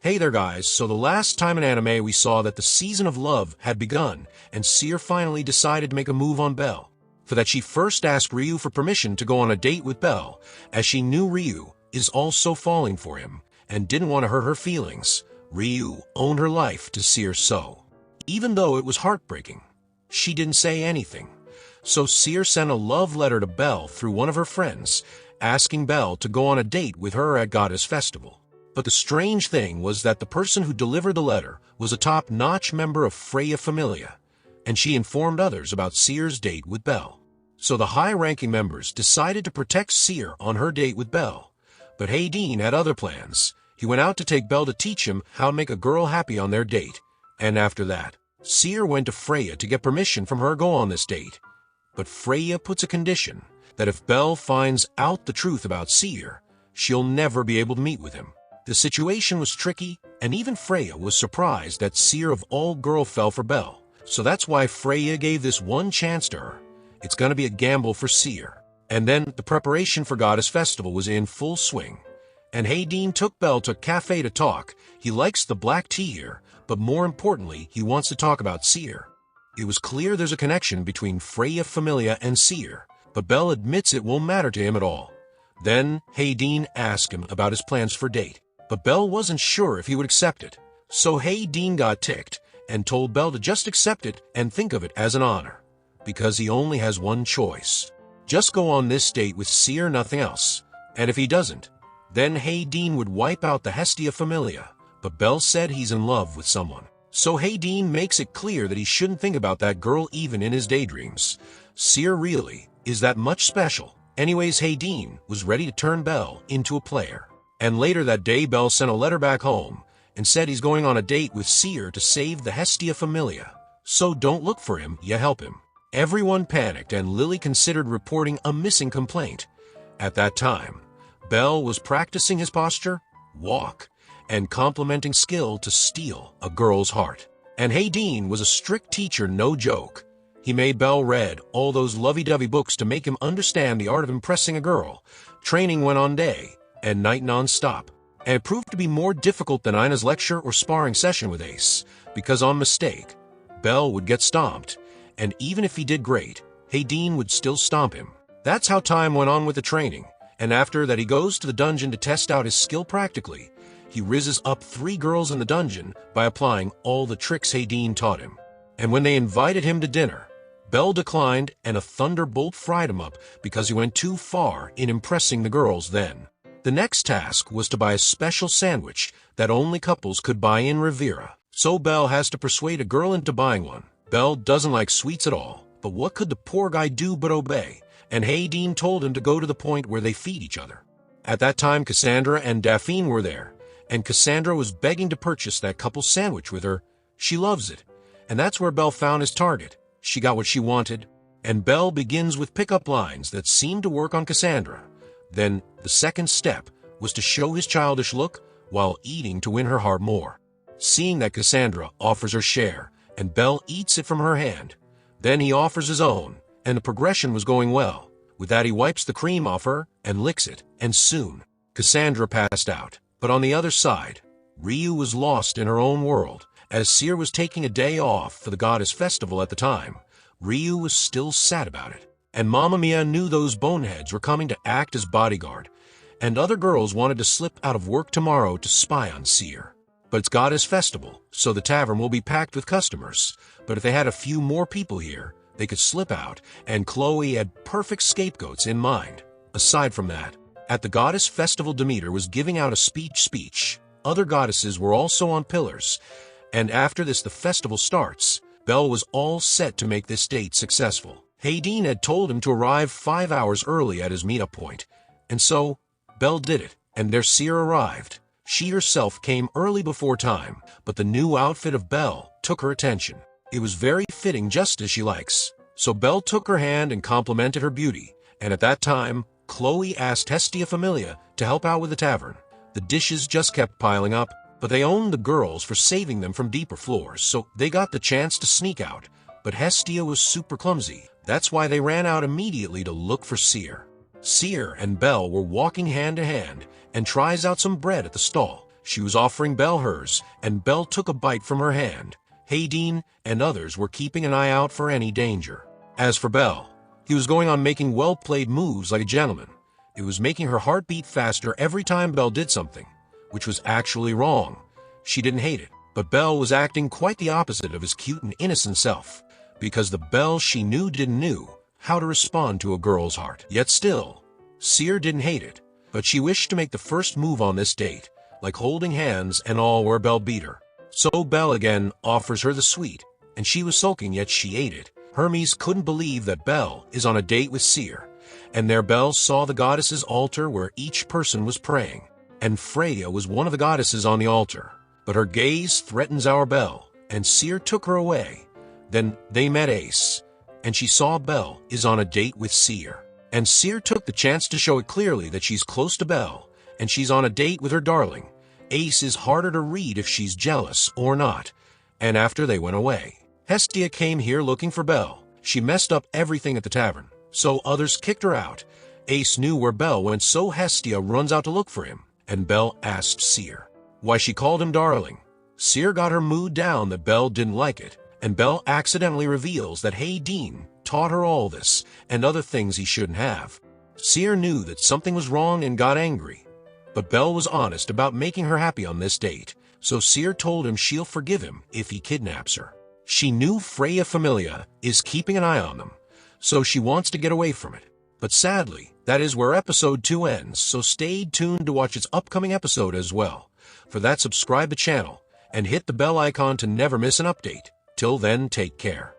Hey there guys, so the last time in anime we saw that the season of love had begun, and Seer finally decided to make a move on Belle. For that she first asked Ryu for permission to go on a date with Belle, as she knew Ryu is also falling for him, and didn't want to hurt her feelings. Ryu owned her life to Seer so. Even though it was heartbreaking, she didn't say anything. So Seer sent a love letter to Belle through one of her friends, asking Belle to go on a date with her at Goddess Festival. But the strange thing was that the person who delivered the letter was a top-notch member of Freya Familia, and she informed others about Seer's date with Belle. So the high-ranking members decided to protect Seer on her date with Belle. But Hayden had other plans. He went out to take Belle to teach him how to make a girl happy on their date. And after that, Seer went to Freya to get permission from her to go on this date. But Freya puts a condition that if Belle finds out the truth about Seer, she'll never be able to meet with him. The situation was tricky, and even Freya was surprised that Seer of all girl fell for Belle. So that's why Freya gave this one chance to her. It's gonna be a gamble for Seer. And then the preparation for Goddess Festival was in full swing. And Hayden took Belle to a cafe to talk. He likes the black tea here, but more importantly, he wants to talk about Seer. It was clear there's a connection between Freya Familia and Seer, but Belle admits it won't matter to him at all. Then Hayden asked him about his plans for date. But Belle wasn't sure if he would accept it. So Hayden got ticked and told Belle to just accept it and think of it as an honor, because he only has one choice. Just go on this date with Seer, nothing else. And if he doesn't, then Hayden would wipe out the Hestia Familia. But Belle said he's in love with someone. So Hayden makes it clear that he shouldn't think about that girl even in his daydreams. Seer really is that much special. Anyways, Hayden was ready to turn Belle into a player. And later that day, Belle sent a letter back home and said he's going on a date with Seer to save the Hestia Familia. So don't look for him, you help him. Everyone panicked and Lily considered reporting a missing complaint. At that time, Belle was practicing his posture, walk, and complimenting skill to steal a girl's heart. And Hayden was a strict teacher, no joke. He made Belle read all those lovey-dovey books to make him understand the art of impressing a girl. Training went on day and night non-stop, and it proved to be more difficult than Ina's lecture or sparring session with Ace, because on mistake, Belle would get stomped, and even if he did great, Hayden would still stomp him. That's how time went on with the training, and after that he goes to the dungeon to test out his skill practically. He rizzes up 3 girls in the dungeon by applying all the tricks Hayden taught him. And when they invited him to dinner, Belle declined and a thunderbolt fried him up because he went too far in impressing the girls then. The next task was to buy a special sandwich that only couples could buy in Rivera. So Belle has to persuade a girl into buying one. Belle doesn't like sweets at all, but what could the poor guy do but obey? And Hayden told him to go to the point where they feed each other. At that time, Cassandra and Daphne were there, and Cassandra was begging to purchase that couple's sandwich with her. She loves it, and that's where Belle found his target. She got what she wanted, and Belle begins with pickup lines that seem to work on Cassandra. Then, the second step was to show his childish look while eating to win her heart more. Seeing that Cassandra offers her share, and Belle eats it from her hand. Then he offers his own, and the progression was going well. With that he wipes the cream off her and licks it, and soon, Cassandra passed out. But on the other side, Ryu was lost in her own world. As Seer was taking a day off for the Goddess Festival at the time, Ryu was still sad about it. And Mamma Mia knew those boneheads were coming to act as bodyguard, and other girls wanted to slip out of work tomorrow to spy on Seer. But it's Goddess Festival, so the tavern will be packed with customers. But if they had a few more people here, they could slip out, and Chloe had perfect scapegoats in mind. Aside from that, at the Goddess Festival, Demeter was giving out a speech. Other goddesses were also on pillars, and after this the festival starts. Belle was all set to make this date successful. Hayden had told him to arrive 5 hours early at his meetup point, and so Belle did it, and there Seer arrived. She herself came early before time, but the new outfit of Belle took her attention. It was very fitting, just as she likes. So Belle took her hand and complimented her beauty, and at that time, Chloe asked Hestia Familia to help out with the tavern. The dishes just kept piling up, but they owned the girls for saving them from deeper floors, so they got the chance to sneak out. But Hestia was super clumsy. That's why they ran out immediately to look for Seer. Seer and Belle were walking hand to hand and tries out some bread at the stall. She was offering Belle hers, and Belle took a bite from her hand. Hayden and others were keeping an eye out for any danger. As for Belle, he was going on making well-played moves like a gentleman. It was making her heart beat faster every time Belle did something, which was actually wrong. She didn't hate it, but Belle was acting quite the opposite of his cute and innocent self, because the Belle she knew didn't know how to respond to a girl's heart. Yet still, Seer didn't hate it, but she wished to make the first move on this date, like holding hands and all, where Belle beat her. So Belle again offers her the sweet, and she was sulking, yet she ate it. Hermes couldn't believe that Belle is on a date with Seer, and there Belle saw the goddess's altar where each person was praying, and Freya was one of the goddesses on the altar. But her gaze threatens our Belle, and Seer took her away. Then they met Ace, and she saw Belle is on a date with Seer. And Seer took the chance to show it clearly that she's close to Belle, and she's on a date with her darling. Ace is harder to read if she's jealous or not. And after they went away, Hestia came here looking for Belle. She messed up everything at the tavern, so others kicked her out. Ace knew where Belle went, so Hestia runs out to look for him, and Belle asked Seer why she called him darling. Seer got her mood down that Belle didn't like it, and Belle accidentally reveals that Hayden taught her all this and other things he shouldn't have. Seer knew that something was wrong and got angry, but Belle was honest about making her happy on this date, so Seer told him she'll forgive him if he kidnaps her. She knew Freya Familia is keeping an eye on them, so she wants to get away from it. But sadly, that is where episode 2 ends, so stay tuned to watch its upcoming episode as well. For that, subscribe the channel and hit the bell icon to never miss an update. Till then, take care.